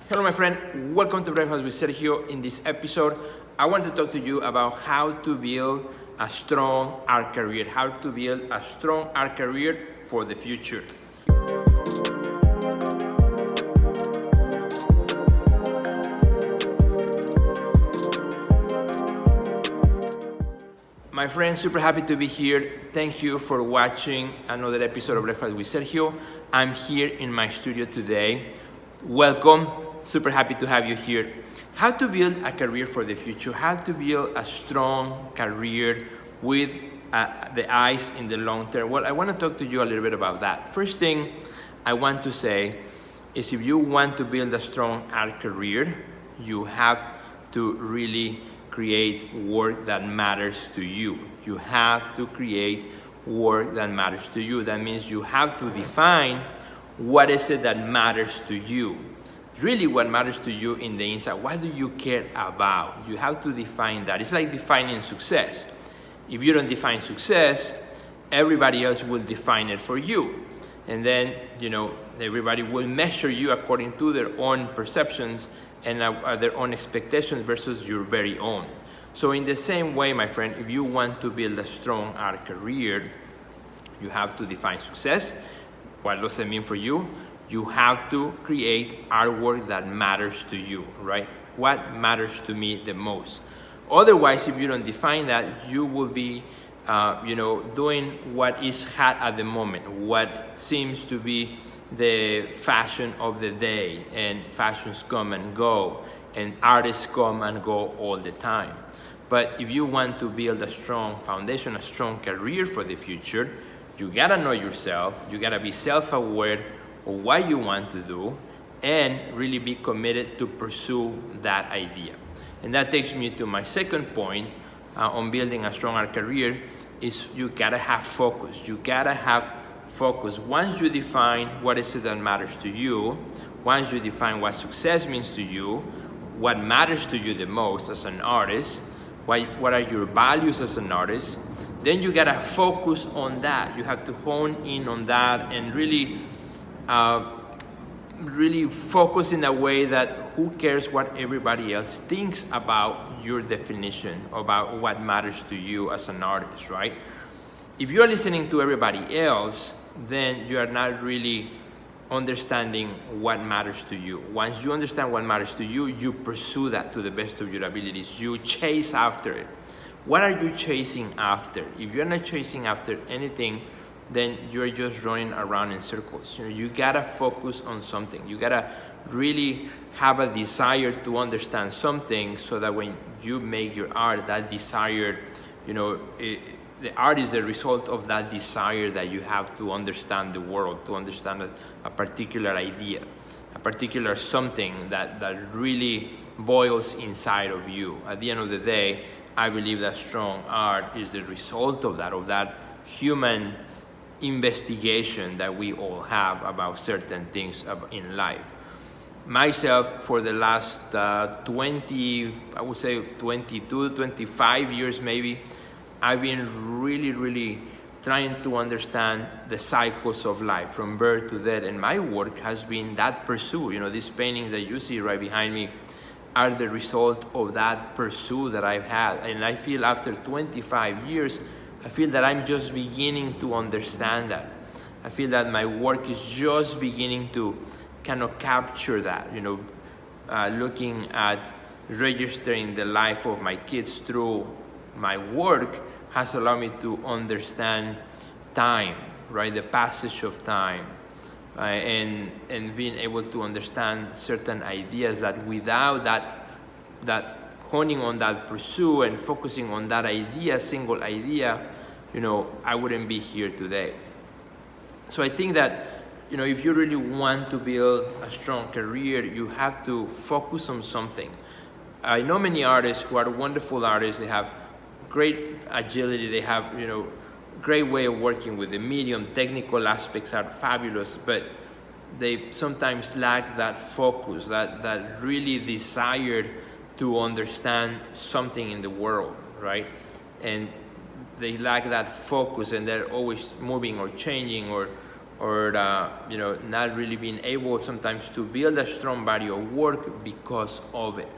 Hello, my friend. Welcome to Breakfast with Sergio. In this episode, I want to talk to you about how to build a strong art career, how to build a strong art career for the future. My friend, super happy to be here. Thank you for watching another episode of Breakfast with Sergio. I'm here in my studio today. Welcome. Super happy to have you here. How to build a career for the future, how to build a strong career with the eyes in the long term. Well, I want to talk to you a little bit about that. First thing I want to say is if you want to build a strong art career, you have to really create work that matters to you. You have to create work that matters to you. That means you have to define what is it that matters to you. Really what matters to you in the inside. What do you care about? You have to define that. It's like defining success. If you don't define success, everybody else will define it for you. And then, everybody will measure you according to their own perceptions and their own expectations versus your very own. So in the same way, my friend, if you want to build a strong art career, you have to define success. What does it mean for you? You have to create artwork that matters to you, right? What matters to me the most? Otherwise, if you don't define that, you will be, doing what is hot at the moment, what seems to be the fashion of the day, and fashions come and go, and artists come and go all the time. But if you want to build a strong foundation, a strong career for the future, you gotta know yourself, you gotta be self-aware of what you want to do, and really be committed to pursue that idea. And that takes me to my second point on building a strong art career is you gotta have focus. You gotta have focus. Once you define what is it that matters to you, once you define what success means to you, what matters to you the most as an artist, what are your values as an artist, then you gotta focus on that. You have to hone in on that and really focus in a way that who cares what everybody else thinks about your definition, about what matters to you as an artist, right? If you're listening to everybody else, then you are not really understanding what matters to you. Once you understand what matters to you, you pursue that to the best of your abilities. You chase after it. What are you chasing after? If you're not chasing after anything, then you're just running around in circles. You gotta focus on something. You gotta really have a desire to understand something so that when you make your art, that desire, the art is a result of that desire that you have to understand the world, to understand a particular idea, a particular something that really boils inside of you. At the end of the day, I believe that strong art is the result of that human investigation that we all have about certain things in life. Myself, for the last 22, 25 years maybe, I've been really trying to understand the cycles of life from birth to death, and my work has been that pursuit. These paintings that you see right behind me are the result of that pursuit that I've had, and I feel after 25 years, I feel that I'm just beginning to understand that. I feel that my work is just beginning to kind of capture that, looking at registering the life of my kids through my work has allowed me to understand time, right? The passage of time, and being able to understand certain ideas that without that honing on that pursuit and focusing on that idea, single idea, I wouldn't be here today. So I think that, if you really want to build a strong career, you have to focus on something. I know many artists who are wonderful artists. They have great agility. They have, great way of working with the medium. Technical aspects are fabulous, but they sometimes lack that focus, that really desire to understand something in the world, right? And they lack that focus, and they're always moving or changing or or not really being able sometimes to build a strong body of work because of it.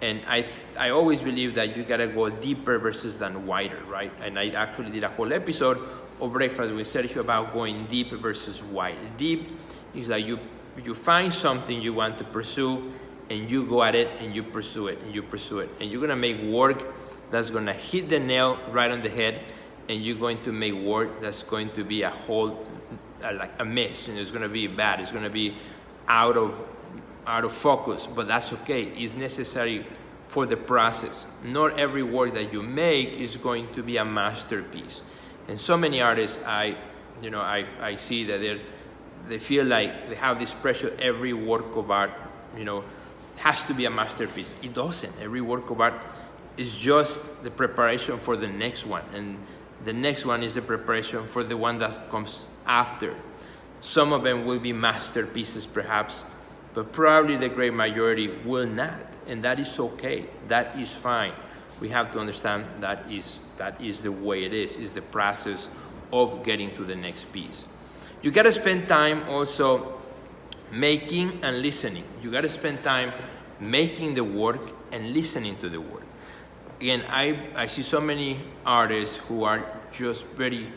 And I always believe that you gotta go deeper versus than wider, right? And I actually did a whole episode of Breakfast with Sergio about going deep versus wide. Deep is like you find something you want to pursue, and you go at it and you pursue it and you pursue it, and you're gonna make work that's gonna hit the nail right on the head, and you're going to make work that's going to be a whole like a mess, and it's gonna be bad. It's gonna be out of focus, but that's okay. It's necessary for the process. Not every work that you make is going to be a masterpiece. And so many artists, I see that they feel like they have this pressure. Every work of art, has to be a masterpiece. It doesn't. Every work of art is just the preparation for the next one, and the next one is the preparation for the one that comes after. Some of them will be masterpieces, perhaps, but probably the great majority will not, and that is okay. That is fine. We have to understand that is the way it is the process of getting to the next piece. You got to spend time also making and listening. You got to spend time making the work and listening to the work. Again, I see so many artists who are just very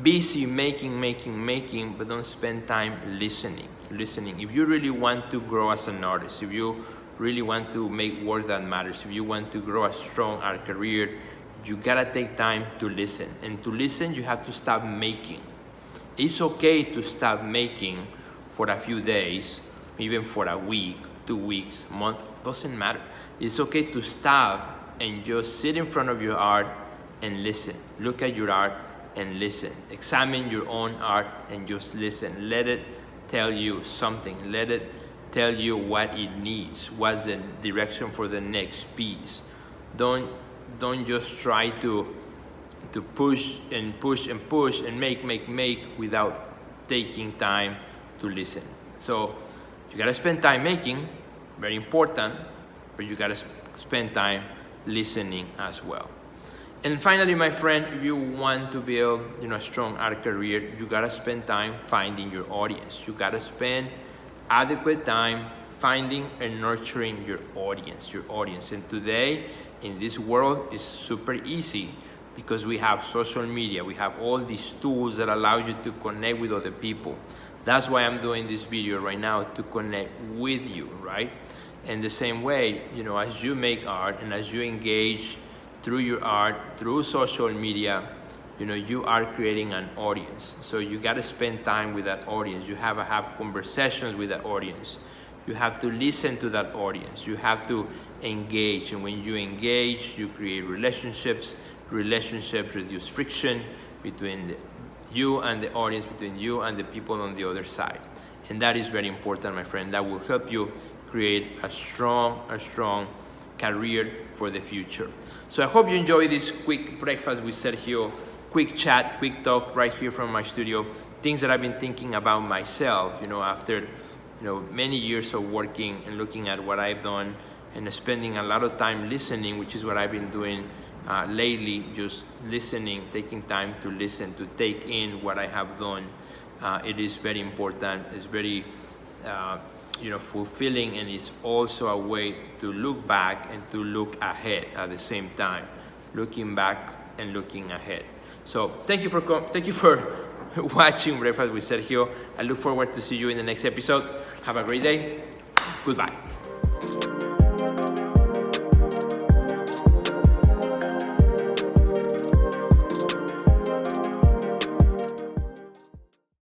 busy making, but don't spend time listening. If you really want to grow as an artist, if you really want to make work that matters, if you want to grow a strong art career, you gotta take time to listen. And to listen, you have to stop making. It's okay to stop making for a few days, even for a week, 2 weeks, month, doesn't matter. It's okay to stop and just sit in front of your art and listen. Look at your art and listen. Examine your own art and just listen. Let it tell you something. Let it tell you what it needs. What's the direction for the next piece. Don't just try to push and make without taking time to listen. So you gotta spend time making, very important, but you gotta spend time listening as well. And finally, my friend, if you want to build a strong art career, you gotta spend time finding your audience. You gotta spend adequate time finding and nurturing your audience. And today, in this world, is super easy because we have social media. We have all these tools that allow you to connect with other people. That's why I'm doing this video right now, to connect with you, right? And the same way, as you make art and as you engage through your art, through social media, you are creating an audience. So you got to spend time with that audience. You have to have conversations with that audience. You have to listen to that audience. You have to engage. And when you engage, you create relationships. Relationships reduce friction between you and the audience, between you and the people on the other side. And that is very important, my friend. That will help you create a strong career for the future. So I hope you enjoy this quick breakfast with Sergio, quick chat, quick talk right here from my studio. Things that I've been thinking about myself, after many years of working and looking at what I've done and spending a lot of time listening, which is what I've been doing lately, just listening, taking time to listen, to take in what I have done. It is very important. It's very fulfilling, and it's also a way to look back and to look ahead at the same time, looking back and looking ahead. So thank you for watching Breakfast with Sergio. I look forward to see you in the next episode. Have a great day. Goodbye.